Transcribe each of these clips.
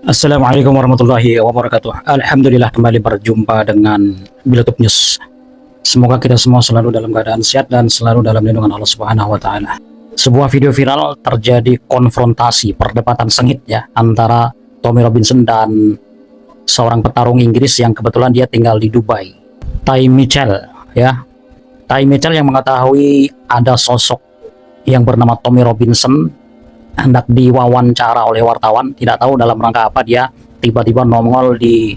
Assalamualaikum warahmatullahi wabarakatuh. Alhamdulillah kembali berjumpa dengan Bilatub News. Semoga kita semua selalu dalam keadaan sehat dan selalu dalam lindungan Allah Subhanahu wa taala. Sebuah video viral terjadi konfrontasi perdebatan sengit ya antara Tommy Robinson dan seorang petarung Inggris yang kebetulan dia tinggal di Dubai. Ty Mitchell ya. Ty Mitchell yang mengetahui ada sosok yang bernama Tommy Robinson hendak diwawancara oleh wartawan, tidak tahu dalam rangka apa dia tiba-tiba nongol di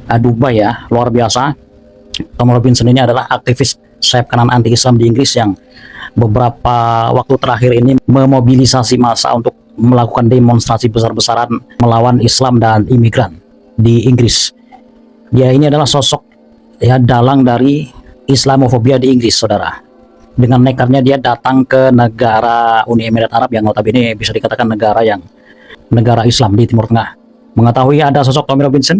Dubai ya, luar biasa. Tommy Robinson ini adalah aktivis sayap kanan anti-Islam di Inggris yang beberapa waktu terakhir ini memobilisasi massa untuk melakukan demonstrasi besar-besaran melawan Islam dan imigran di Inggris. Dia ini adalah sosok ya dalang dari Islamofobia di Inggris, saudara. Dengan nekatnya dia datang ke negara Uni Emirat Arab yang notabene bisa dikatakan negara Islam di Timur Tengah. Mengetahui ada sosok Tommy Robinson,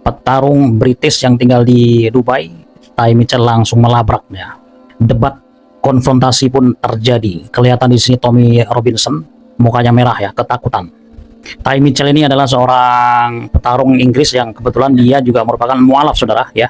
petarung British yang tinggal di Dubai, Ty Mitchell langsung melabraknya. Debat konfrontasi pun terjadi. Kelihatan di sini Tommy Robinson mukanya merah ya, ketakutan. Ty Mitchell ini adalah seorang petarung Inggris yang kebetulan dia juga merupakan mualaf, saudara ya.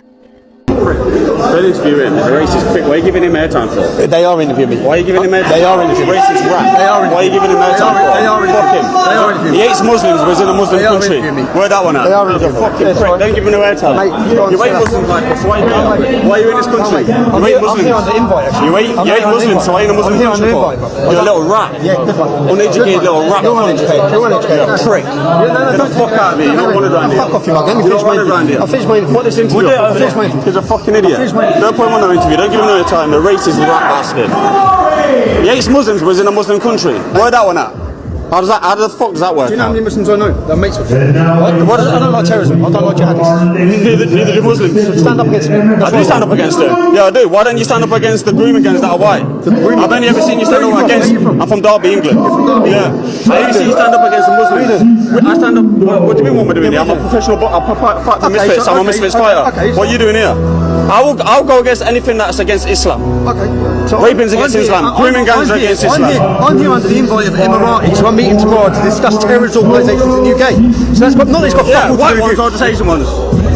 Don't interview him. He's a racist prick. Why are you giving him airtime for? They are interviewing me. Why are you giving him airtime? They are interviewing me. Racist rat. They are Why are you giving him airtime for? They are Fuck him. They are interviewing He me. hates Muslims, but he's in a Muslim They are country. interviewing me. Where that one at? They are He's a interviewing me. fucking Yes, prick. right. Don't give him no airtime. Mate, you don't You say hate that. Muslims like this. Why are you No, mate. here? Why are you in this country? I'm You hate here Muslims. on the invite, actually. You hate I'm here on the Muslims, so why are you in a Muslim I'm here on country the for? invite, bro. You're a little rat. Yeah, good one. Uneducated little rat. You're uneducated. You're uneducated. You're a prick. Get the fuck out of here. You're not wanted around here. Fuck off, you mug. Let me You're finish not my wanted around interview. here. I'll finish my interview. What this interview? We'll do it over Finish there. my interview. He's a fucking idiot. Finish my interview. No point on no interview. Don't give him no time. The racist rat bastard. He hates Muslims, but he's in a Muslim country. Where that one at? How the fuck does that work Do you know how out? many Muslims I know? That mates with. I don't like terrorism. I don't like jihadists. Neither do Muslims. Stand up against me. I do stand up against it. Yeah, I do. Why don't you stand up against the Groomingans that are white? I've only ever seen you stand up against. I'm from Derby, England. Yeah. I only see you stand up against the Muslims. I stand up. What do you mean what am I doing here? I'm a professional. I'm fighting misfits. I'm a misfits fighter. What are you doing here? I'll go against anything that's against Islam. Okay. So Raping's against Islam. Grooming gangs are against Islam. I'm here under the invite of Emiratis, who I'm meeting tomorrow to discuss terrorist organisations in the UK. So that's got not it's got Yeah, fuck all white to do with ones you. or just Asian ones.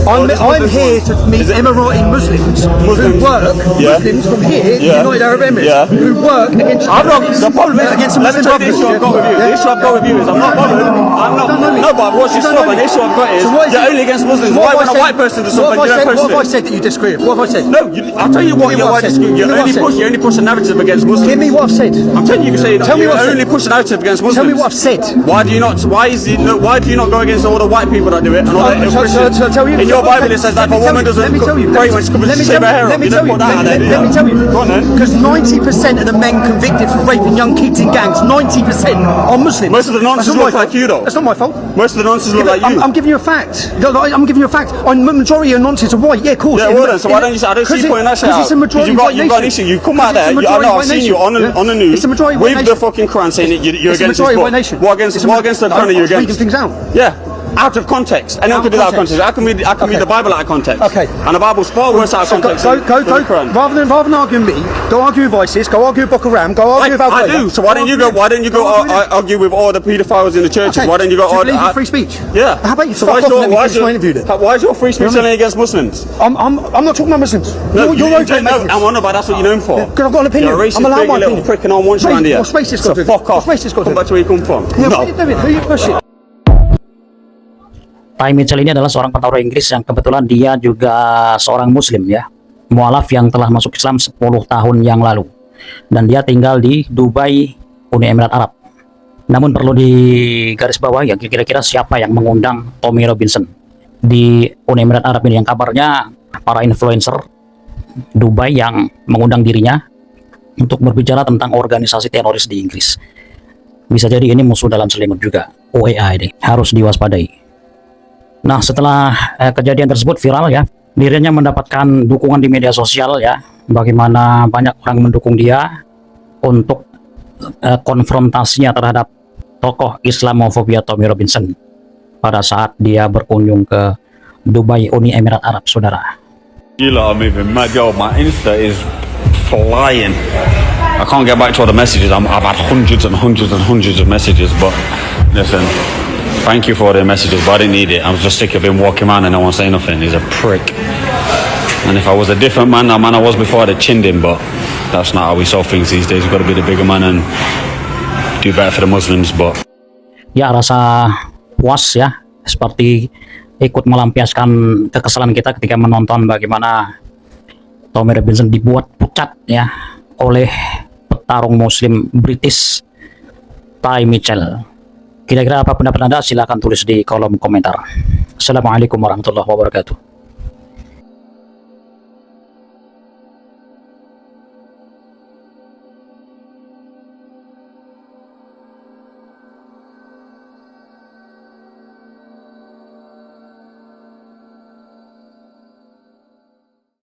I'm Muslim here ones. to meet Is it- Emirati Muslims who Muslims. work, Yeah. Muslims from here, Yeah. United Arab Emirates, Yeah. who work against I'm not. The problem is, against let me Muslim tell you the issue I've got with you. The Yeah. issue I've got with you is I'm not bothered. I'm not. don't know me. No, but what's You your don't know stubborn? me. The issue I've got is So what is you're it? only against Muslims. So Why what when have a I white said- person does what something, have you I don't said- post What have I it? said that you disagree with? What have I said? No, I'll tell you what. Give me what I've said. You Give me what only I've push. said. You only push a narrative against Muslims. Give me what I've said. I'm telling you, you can say Tell me you what I've only said. push a narrative against Muslims. Tell me what I've said. Why do you not? Why is it? No, why do you not go against all the white people that do it and all the Christians? So tell you. In your okay, Bible it says that if a let me tell woman you, doesn't let me tell you, pray when she comes let to me shave tell her hair you, off, you don't put that out there, do you? let me tell you. Go on then. Because 90% of the men convicted for raping young kids in gangs, 90% are Muslims. Most of the nonsense That's not my look like fault. you, though. That's not my fault. Most of the nonsense look like you. I'm giving you a fact. I'm giving you a fact. The majority of nonsense are white. Yeah, of course. Yeah, well then, so why don't you say, I don't see you pointing that shit out. Because it's a majority you've got white an nation. issue. You come out Because there, it's a I majority know, I've white seen you nation. on the news It's a majority white with the nation. fucking Quran saying that you're It's a against this majority book. white nation. What against the Quran are you I'm reading against? things out. Yeah. Out of context. Anyone Out can of do that out of context. context. I can read the Bible out of context. Okay. And the Bible's far worse out of So context go, than the Quran. rather than argue with me, go argue with ISIS, go argue with Boko Haram, go argue with Al I Qaeda. do. So why don't you go? Why don't you go argue with all the paedophiles in the churches? Okay. Why don't you go? Do you believe in free speech? Yeah. How about you So fuck why's off and let me why's finish my interview then? why is your free speech only against Muslims? I'm not talking about Muslims. No, you're you okay, don't know. mate. I'm on about that's what you're known for. Because I've got an opinion. You're a racist I'm allowed pig, my you little opinion. prick, and I want you Mate, around here. what's racist So got to do? fuck off. What's racist got to Come do? back to where you come from. Yeah, No. what are you doing? Who are you pushing? Ty Mitchell ini adalah seorang petarung Inggris yang kebetulan dia juga seorang Muslim ya, mualaf yang telah masuk Islam 10 tahun yang lalu, dan dia tinggal di Dubai, Uni Emirat Arab. Namun perlu digarisbawahi ya, kira-kira siapa yang mengundang Tommy Robinson di Uni Emirat Arab ini, yang kabarnya para influencer Dubai yang mengundang dirinya untuk berbicara tentang organisasi teroris di Inggris. Bisa jadi ini musuh dalam selimut juga, UEA ini harus diwaspadai. Nah, setelah kejadian tersebut viral ya, dirinya mendapatkan dukungan di media sosial ya, bagaimana banyak orang mendukung dia untuk konfrontasinya terhadap tokoh Islamofobia Tommy Robinson pada saat dia berkunjung ke Dubai, Uni Emirat Arab, saudara. You lot are moving mad. Yo, my Insta is flying. I can't get back to all the messages. I've had hundreds and hundreds and hundreds of messages, but listen, Thank you for all the messages, but I didn't need it. I was just sick of him walking around and no one saying nothing. He's a prick. And if I was a different man, that man I was before, I'd have chinned him, but that's not how we solve things these days. We've got to be the bigger man and do better for the Muslims, but... Ya, rasa puas ya, seperti ikut melampiaskan kekesalan kita ketika menonton bagaimana Tommy Robinson dibuat pucat ya oleh petarung muslim British Ty Mitchell. Kira-kira apa pendapat Anda? Silahkan tulis di kolom komentar. Assalamualaikum warahmatullahi wabarakatuh.